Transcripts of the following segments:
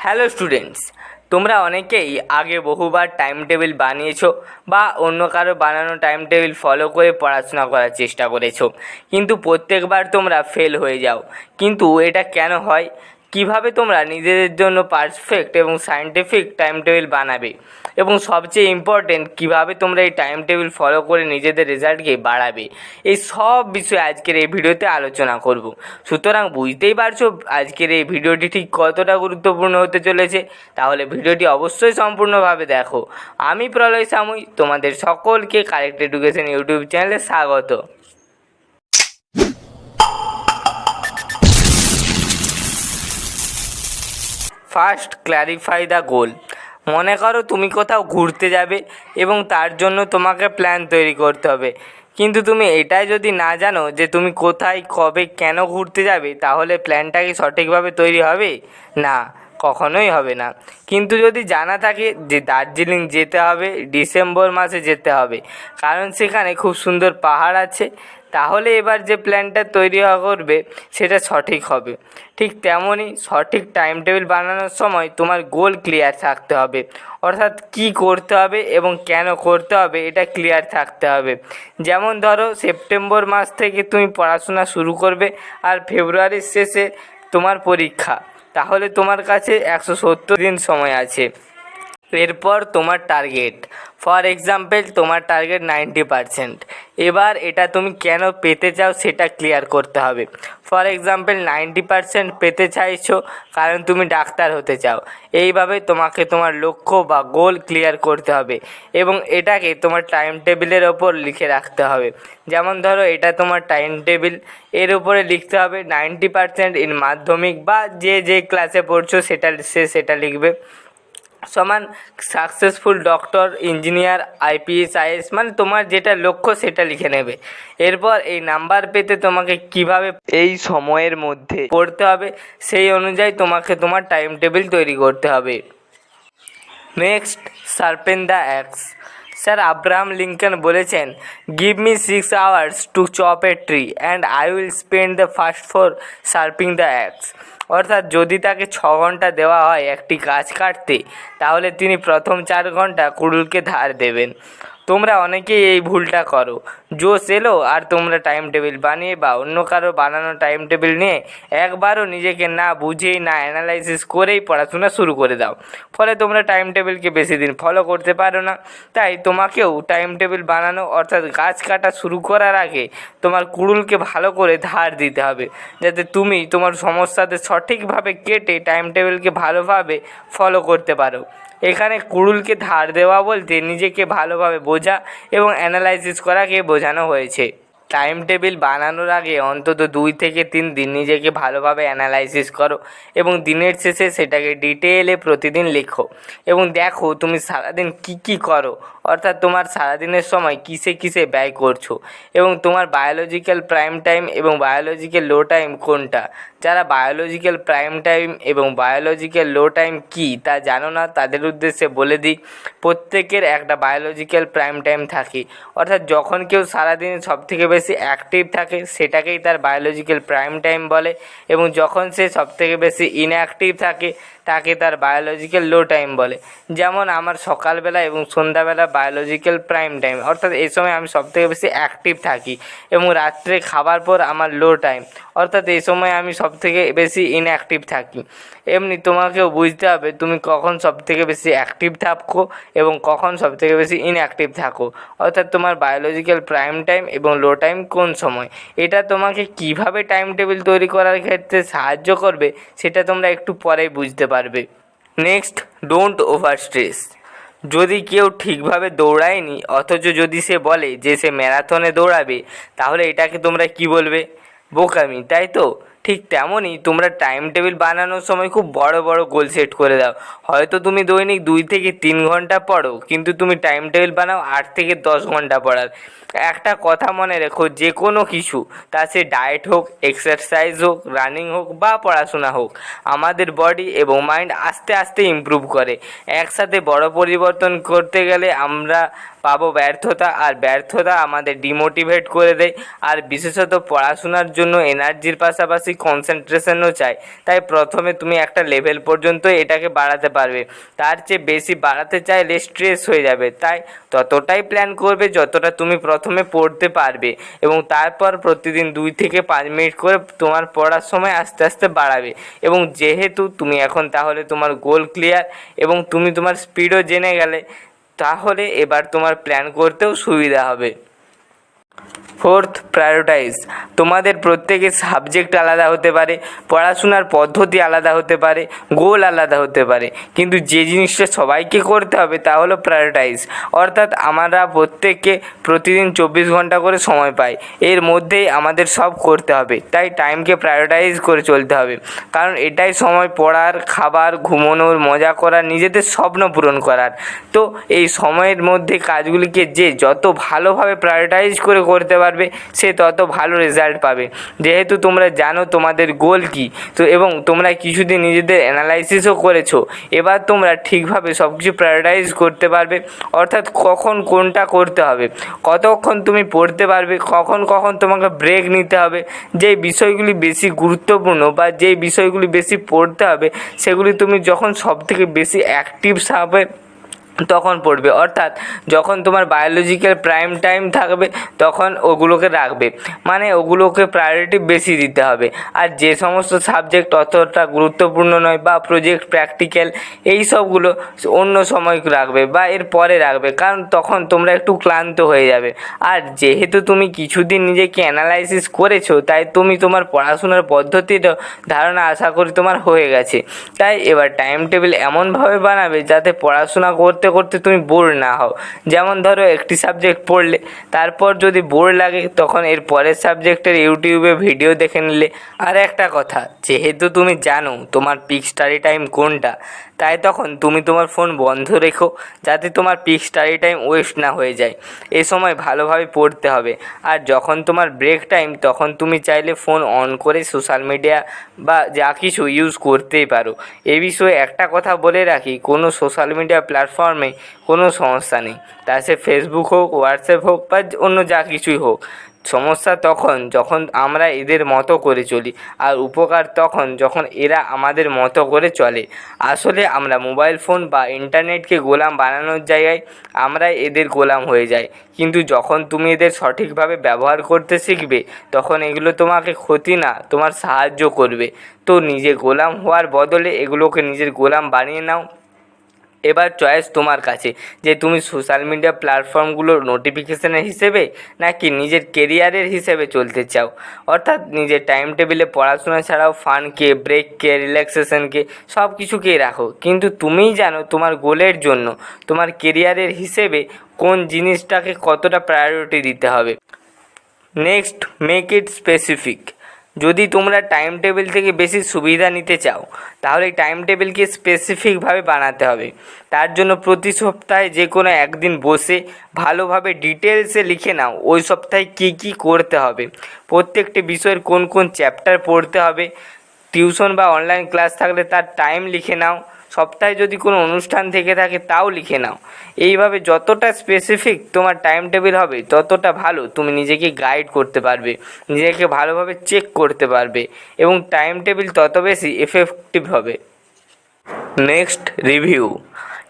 Hello students, তোমরা অনেকেই আগে বহুবার টাইম টেবিল বানিয়েছো বা অন্য কারো বানানো টাইম টেবিল ফলো করে পড়াশোনা করার চেষ্টা করেছো, কিন্তু প্রত্যেকবার তোমরা ফেল হয়ে যাও। কিন্তু এটা কেন হয়? কিভাবে তোমরা নিজেদের জন্য পারফেক্ট এবং সায়েন্টিফিক টাইম টেবিল বানাবে, এবং সবচেয়ে ইম্পর্টেন্ট কিভাবে তোমরা এই টাইম টেবিল ফলো করে নিজেদের রেজাল্টকে বাড়াবে, এই সব বিষয়ে আজকের এই ভিডিওতে আলোচনা করব। সুতরাং বুঝতেই পারছো আজকের এই ভিডিওটি ঠিক কতটা গুরুত্বপূর্ণ হতে চলেছে। তাহলে ভিডিওটি অবশ্যই সম্পূর্ণভাবে দেখো। আমি প্রলয় সামুই, তোমাদের সকলকে কারেক্ট এডুকেশন ইউটিউব চ্যানেলে স্বাগত। ফার্স্ট, ক্ল্যারিফাই দ্য গোল। মনে করো তুমি কোথাও ঘুরতে যাবে এবং তার জন্য তোমাকে প্ল্যান তৈরি করতে হবে, কিন্তু তুমি এটাই যদি না জানো যে তুমি কোথায়, কবে, কেন ঘুরতে যাবে, তাহলে প্ল্যানটা কি সঠিকভাবে তৈরি হবে? না, কখনোই হবে না। কিন্তু যদি জানা থাকে যে দার্জিলিং যেতে হবে, ডিসেম্বর মাসে যেতে হবে, কারণ সেখানে খুব সুন্দর পাহাড় আছে, তাহলে এবার যে প্ল্যানটা তৈরি করবে সেটা সঠিক হবে। ঠিক তেমনই সঠিক টাইম টেবিল বানানোর সময় তোমার গোল ক্লিয়ার থাকতে হবে, অর্থাৎ কী করতে হবে এবং কেন করতে হবে এটা ক্লিয়ার থাকতে হবে। যেমন ধরো, সেপ্টেম্বর মাস থেকে তুমি পড়াশোনা শুরু করবে আর ফেব্রুয়ারির শেষে তোমার পরীক্ষা, তাহলে তোমার কাছে 170 দিন সময় আছে। এরপর তোমার টার্গেট, ফর এক্সাম্পল তোমার টার্গেট 90%। এবার এটা তুমি কেন পেতে চাও সেটা ক্লিয়ার করতে হবে। ফর এক্সাম্পল 90% পেতে চাইছো কারণ তুমি ডাক্তার হতে চাও। এইভাবে তোমাকে তোমার লক্ষ্য বা গোল ক্লিয়ার করতে হবে এবং এটাকে তোমার টাইম টেবিলের ওপর লিখে রাখতে হবে। যেমন ধরো, এটা তোমার টাইম টেবিল, এর উপরে লিখতে হবে 90% ইন মাধ্যমিক বা যে ক্লাসে পড়ছো সেটা লিখবে, সমান successful doctor, engineer, IPS, is, মানে তোমার যেটা লক্ষ্য সেটা লিখে নেবে। এরপর এই নাম্বার পেতে তোমাকে কিভাবে এই সময়ের মধ্যে পড়তে হবে সেই অনুযায়ী তোমাকে তোমার টাইম টেবিল তৈরি করতে হবে। Next, sharpen the axe. Sir Abraham Lincoln বলেছেন, give me 6 hours to chop a tree and I will spend the first 4 sharping the axe. অর্থাৎ যদি তাকে 6 ঘন্টা দেওয়া হয় একটি গাছ কাটতে, তাহলে তিনি প্রথম 4 ঘন্টা কুড়ুলকে ধার দেবেন। তোমরা অনেকেই এই ভুলটা করো। জোশ এলো আর তোমরা টাইম টেবিল বানিয়ে বা অন্য কারো বানানো টাইম টেবিল নিয়ে একবারও নিজেকে না বুঝেই, না অ্যানালাইসিস করেই পড়াশোনা শুরু করে দাও। ফলে তোমরা টাইম টেবিলকে বেশি দিন ফলো করতে পারো না। তাই তোমাকেও টাইম টেবিল বানানো, অর্থাৎ গাছ কাটা শুরু করার আগে তোমার কুড়ুলকে ভালো করে ধার দিতে হবে, যাতে তুমি তোমার সমস্যাতে সঠিকভাবে কেটে টাইম টেবিলকে ভালোভাবে ফলো করতে পারো। এখানে কুড়ুলকে ধার দেওয়া বলতে নিজেকে ভালোভাবে বোঝা এবং অ্যানালাইসিস করাকে বোঝানো হয়েছে। টাইম টেবিল বানানোর আগে অন্তত 2 থেকে 3 দিন নিজেকে ভালোভাবে অ্যানালাইসিস করো এবং দিনের শেষে সেটাকে ডিটেলে প্রতিদিন লেখো এবং দেখো তুমি সারাদিন কী করো, অর্থাৎ তোমার সারাদিনের সময় কিসে ব্যয় করছো এবং তোমার বায়োলজিক্যাল প্রাইম টাইম এবং বায়োলজিক্যাল লো টাইম কোনটা। যারা বায়োলজিক্যাল প্রাইম টাইম এবং বায়োলজিক্যাল লো টাইম কী তা জানো না, তাদের উদ্দেশ্যে বলে দিই, প্রত্যেকের একটা বায়োলজিক্যাল প্রাইম টাইম থাকে, অর্থাৎ যখন কেউ সারাদিনে সবথেকে বেশি অ্যাক্টিভ থাকে সেটাকেই তার বায়োলজিক্যাল প্রাইম টাইম বলে, এবং যখন সে সবথেকে বেশি ইনঅ্যাক্টিভ থাকে তাকে তার বায়োলজিক্যাল লো টাইম বলে। যেমন আমার সকালবেলা এবং সন্ধ্যাবেলা বায়োলজিক্যাল প্রাইম টাইম, অর্থাৎ এই সময় আমি সবথেকে বেশি অ্যাক্টিভ থাকি, এবং রাত্রে খাবার পর আমার লো টাইম, অর্থাৎ এই সময় আমি সবথেকে বেশি ইনঅ্যাক্টিভ থাকি। এমনি তোমাকেও বুঝতে হবে তুমি কখন সবথেকে বেশি অ্যাক্টিভ থাকো এবং কখন সবথেকে বেশি ইনঅ্যাক্টিভ থাকো, অর্থাৎ তোমার বায়োলজিক্যাল প্রাইম টাইম এবং লো টাইম কোন সময়। এটা তোমাকে কিভাবে টাইম টেবিল তৈরি করার ক্ষেত্রে সাহায্য করবে সেটা তোমরা একটু পরেই বুঝতে পারবে। Next, don't over stress. যদি কেউ ঠিকভাবে দৌড়ায়নি অথচ যদি সে বলে যে সে ম্যারাথনে দৌড়াবে, তাহলে এটাকে তোমরা কি বলবে? বোকামি, তাই তো? ঠিক তেমনই তোমরা টাইম টেবিল বানানোর সময় খুব বড় বড় গোল সেট করে দাও। হয়তো তুমি দৈনিক 2 থেকে 3 ঘন্টা পড়ো, কিন্তু তুমি টাইম টেবিল বানাও 8 থেকে 10 ঘন্টা পড়ার। একটা কথা মনে রেখো, যে কোনো কিছু, তা সে ডায়েট হোক, এক্সারসাইজ হোক, রানিং হোক বা পড়াশোনা হোক, আমাদের বডি এবং মাইন্ড আস্তে আস্তে ইমপ্রুভ করে। একসাথে বড় পরিবর্তন করতে গেলে আমরা পাবো ব্যর্থতা, আর ব্যর্থতা আমাদের ডিমোটিভেট করে দেয়। আর বিশেষত পড়াশোনার জন্য এনার্জির পাশাপাশি বেশি কনসেন্ট্রেশনও চাই, তাই প্রথমে তুমি একটা লেভেল পর্যন্ত এটাকে বাড়াতে পারবে। তার চেয়ে বেশি বাড়াতে চাইলে স্ট্রেস হয়ে যাবে, তাই ততটাই প্ল্যান করবে যতটা তুমি প্রথমে পড়তে পারবে, এবং তারপর প্রতিদিন 2 থেকে 5 মিনিট করে তোমার পড়ার সময় আস্তে আস্তে বাড়াবে। এবং যেহেতু তুমি এখন তাহলে তোমার গোল ক্লিয়ার এবং তুমি তোমার স্পিডও জেনে গেলে, তাহলে এবার তোমার প্ল্যান করতেও সুবিধা হবে। Fourth, prioritise. তোমাদের প্রত্যেকের সাবজেক্ট আলাদা হতে পারে, পড়াশোনার পদ্ধতি আলাদা হতে পারে, গোল আলাদা হতে পারে, কিন্তু যে জিনিসটা সবাইকে করতে হবে তা হলো প্রায়োরিটাইজ। অর্থাৎ আমরা প্রত্যেককে প্রতিদিন 24 ঘন্টা করে সময় পাই, এর মধ্যেই আমাদের সব করতে হবে, তাই টাইমকে প্রায়োরিটাইজ করে চলতে হবে। কারণ এটাই সময় পড়ার, খাবার, ঘুমানোর, মজা করার, নিজেদের স্বপ্ন পূরণ করার। তো এই সময়ের মধ্যে কাজগুলিকে যে যত ভালোভাবে প্রায়োরিটাইজ করে করতে পারবে, সে তত ভালো রেজাল্ট পাবে। যেহেতু তোমরা জানো তোমাদের গোল কী, তো এবং তোমরা কিছুদিন নিজেদের অ্যানালাইসিসও করেছো, এবার তোমরা ঠিকভাবে সব কিছু প্রায়োরিটাইজ করতে পারবে। অর্থাৎ কখন কোনটা করতে হবে, কতক্ষণ তুমি পড়তে পারবে, কখন কখন তোমাকে ব্রেক নিতে হবে, যেই বিষয়গুলি বেশি গুরুত্বপূর্ণ বা যেই বিষয়গুলি বেশি পড়তে হবে, সেগুলি তুমি যখন সবথেকে বেশি অ্যাক্টিভ হবে তখন পড়বে। অর্থাৎ যখন তোমার বায়োলজিক্যাল প্রাইম টাইম থাকবে তখন ওগুলোকে রাখবে, মানে ওগুলোকে প্রায়োরিটি বেশি দিতে হবে। আর যে সমস্ত সাবজেক্ট অতটা গুরুত্বপূর্ণ নয় বা প্রজেক্ট, প্র্যাকটিক্যাল, এই সবগুলো অন্য সময় রাখবে বা এর পরে রাখবে, কারণ তখন তোমরা একটু ক্লান্ত হয়ে যাবে। আর যেহেতু তুমি কিছুদিন নিজেকে অ্যানালাইসিস করেছো, তাই তুমি তোমার পড়াশোনার পদ্ধতির ধারণা আশা করি তোমার হয়ে গেছে। তাই এবার টাইম টেবিল এমনভাবে বানাবে যাতে পড়াশোনা করতে করতে তুমি বোর না হও। যেমন ধরো একটি সাবজেক্ট পড়লে, তারপর যদি বোর লাগে তখন এর পরের সাবজেক্টের ইউটিউবে ভিডিও দেখে নিলে। আর একটা কথা, যেহেতু তুমি জানো তোমার পিক স্টাডি টাইম কোনটা, তাই তখন তুমি তোমার ফোন বন্ধ রেখো, যাতে তোমার পিক স্টাডি টাইম ওয়েস্ট না হয়ে যায়। এ সময় ভালোভাবে পড়তে হবে। আর যখন তোমার ব্রেক টাইম, তখন তুমি চাইলে ফোন অন করে সোশ্যাল মিডিয়া বা যা কিছু ইউজ করতেই পারো। এ বিষয়ে একটা কথা বলে রাখি, কোনো সোশ্যাল মিডিয়া প্ল্যাটফর্মে কোনো সমস্যা নেই, তা সে ফেসবুক হোক, হোয়াটসঅ্যাপ হোক বা অন্য যা কিছুই হোক। সমস্যা তখন যখন আমরা এদের মতো করে চলি, আর উপকার তখন যখন এরা আমাদের মতো করে চলে। আসলে আমরা মোবাইল ফোন বা ইন্টারনেটকে গোলাম বানানোর জায়গায় আমরা এদের গোলাম হয়ে যাই, কিন্তু যখন তুমি এদের সঠিকভাবে ব্যবহার করতে শিখবে, তখন এগুলো তোমাকে ক্ষতি না, তোমার সাহায্য করবে। তো নিজে গোলাম হওয়ার বদলে এগুলোকে নিজের গোলাম বানিয়ে নাও। এবার চয়েস তোমার কাছে, যে তুমি সোশ্যাল মিডিয়া প্ল্যাটফর্মগুলোর নোটিফিকেশানের হিসেবে নাকি নিজের কেরিয়ারের হিসেবে চলতে চাও। অর্থাৎ নিজের টাইম টেবিলে পড়াশোনা ছাড়াও ফানকে, ব্রেককে, রিল্যাক্সেশনকে, সব কিছুকেই রাখো, কিন্তু তুমিই জানো তোমার গোলের জন্য তোমার কেরিয়ারের হিসেবে কোন জিনিসটাকে কতটা প্রায়োরিটি দিতে হবে। Next, make it specific. যদি তোমরা টাইম টেবিল থেকে বেশি সুবিধা নিতে চাও, তাহলে টাইম টেবিলকে স্পেসিফিকভাবে বানাতে হবে। তার জন্য প্রতি সপ্তাহে যে কোনো একদিন বসে ভালোভাবে ডিটেলসে লিখে নাও ওই সপ্তাহে কী কী করতে হবে, প্রত্যেকটি বিষয়ের কোন কোন চ্যাপ্টার পড়তে হবে। টিউশন বা অনলাইন ক্লাস থাকলে তার টাইম লিখে নাও। সপ্তাহে যদি কোনো অনুষ্ঠান থেকে থাকে তাও লিখে নাও। এইভাবে যতটা স্পেসিফিক তোমার টাইম টেবিল হবে, ততটা ভালো তুমি নিজেকে গাইড করতে পারবে, নিজেকে ভালোভাবে চেক করতে পারবে, এবং টাইম টেবিল তত বেশি এফেক্টিভ হবে। Next, review.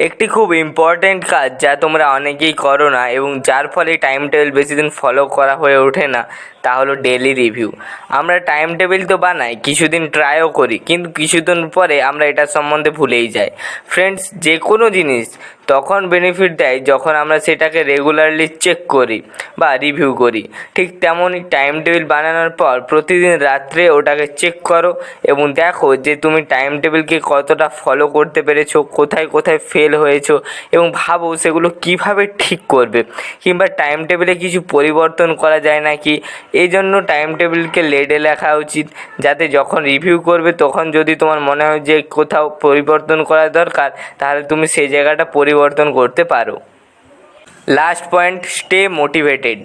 একটি খুব ইম্পর্ট্যান্ট কাজ যা তোমরা অনেকেই করো না এবং যার ফলে টাইম টেবিল বেশি দিন ফলো করা হয়ে ওঠে না, তা হলো ডেলি রিভিউ। আমরা টাইম টেবিল তো বানাই, কিছুদিন ট্রাইও করি, কিন্তু কিছুদিন পরে আমরা এটার সম্বন্ধে ভুলেই যাই। ফ্রেন্ডস, যে কোনো জিনিস তখন বেনিফিট দেয় যখন আমরা সেটাকে রেগুলারলি চেক করি বা রিভিউ করি। ঠিক তেমনই টাইম টেবিল বানানোর পর প্রতিদিন রাত্রে ওটাকে চেক করো এবং দেখো যে তুমি টাইম টেবিলকে কতটা ফলো করতে পেরেছো, কোথায় কোথায় ফেল হয়েছো, এবং ভাবো সেগুলো কিভাবে ঠিক করবে, কিংবা টাইম টেবিলে কিছু পরিবর্তন করা যায় নাকি। এই জন্য টাইম টেবিলকে লেডে লেখা উচিত, যাতে যখন রিভিউ করবে তখন যদি তোমার মনে হয় যে কোথাও পরিবর্তন করা দরকার, তাহলে তুমি সেই জায়গাটা পরিবর্তন করতে পারো। Last point, stay motivated.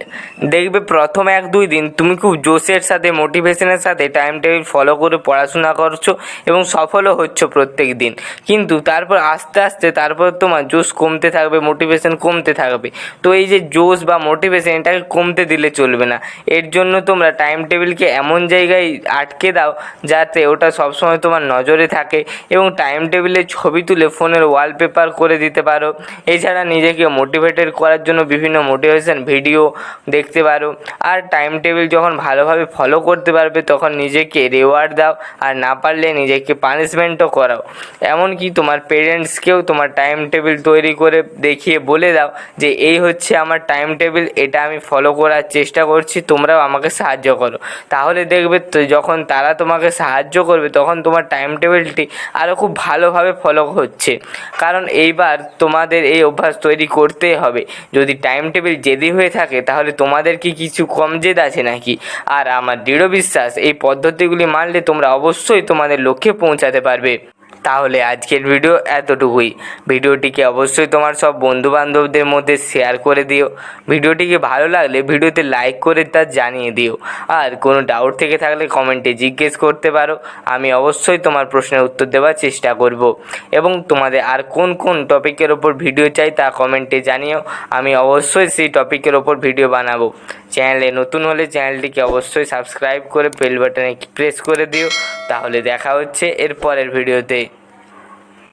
দেখবে প্রথম 1-2 দিন তুমি খুব জোশের সাথে, মোটিভেশনের সাথে টাইম টেবিল ফলো করে পড়াশোনা করছো এবং সফলও হচ্ছ প্রত্যেক দিন। কিন্তু তারপর আস্তে আস্তে তারপর তোমার জোশ কমতে থাকবে, মোটিভেশন কমতে থাকবে। তো এই যে জোশ বা মোটিভেশন, এটাকে কমতে দিলে চলবে না। এর জন্য তোমরা টাইম টেবিলকে এমন জায়গায় আটকে দাও যাতে ওটা সবসময় তোমার নজরে থাকে, এবং টাইম টেবিলের ছবি তুলে ফোনের ওয়ালপেপার করে দিতে পারো। এছাড়া নিজেকে মোটিভেটেড করার জন্য বিভিন্ন মোটিভেশন ভিডিও দেখতে পারো। আর টাইম টেবিল যখন ভালোভাবে ফলো করতে পারবে তখন নিজেকে রিওয়ার্ড দাও, আর না পারলে নিজেকে পানিশমেন্টও করাও। এমনকি তোমার পেরেন্টসকেও তোমার টাইম টেবিল তৈরি করে দেখিয়ে বলে দাও যে এই হচ্ছে আমার টাইম টেবিল, এটা আমি ফলো করার চেষ্টা করছি, তোমরাও আমাকে সাহায্য করো। তাহলে দেখবে তো যখন তারা তোমাকে সাহায্য করবে তখন তোমার টাইম টেবিলটি আরও খুব ভালোভাবে ফলো হচ্ছে। কারণ এইবার তোমাদের এই অভ্যাস তৈরি করতেই হবে। যদি টাইম টেবিল জেদি হয়ে থাকে তাহলে তোমাদের কি কিছু কম জেদ আছে নাকি? আর আমার দৃঢ় বিশ্বাস এই পদ্ধতিগুলি মানলে তোমরা অবশ্যই তোমাদের লক্ষ্যে পৌঁছাতে পারবে। তাহলে আজকের ভিডিও এতটুকুই। ভিডিওটিকে অবশ্যই তোমার সব বন্ধুবান্ধবদের মধ্যে শেয়ার করে দিও। ভিডিওটিকে ভালো লাগলে ভিডিওতে লাইক করে তা জানিয়ে দিও। আর কোনো ডাউট থেকে থাকলে কমেন্টে জিজ্ঞেস করতে পারো, আমি অবশ্যই তোমার প্রশ্নের উত্তর দেওয়ার চেষ্টা করব। এবং তোমাদের আর কোন কোন টপিকের ওপর ভিডিও চাই তা কমেন্টে জানিও, আমি অবশ্যই সেই টপিকের ওপর ভিডিও বানাবো। চ্যানেলে নতুন হলে চ্যানেলটিকে অবশ্যই সাবস্ক্রাইব করে বেল বাটনে প্রেস করে দিও। তাহলে দেখা হচ্ছে এর পরের ভিডিওতে।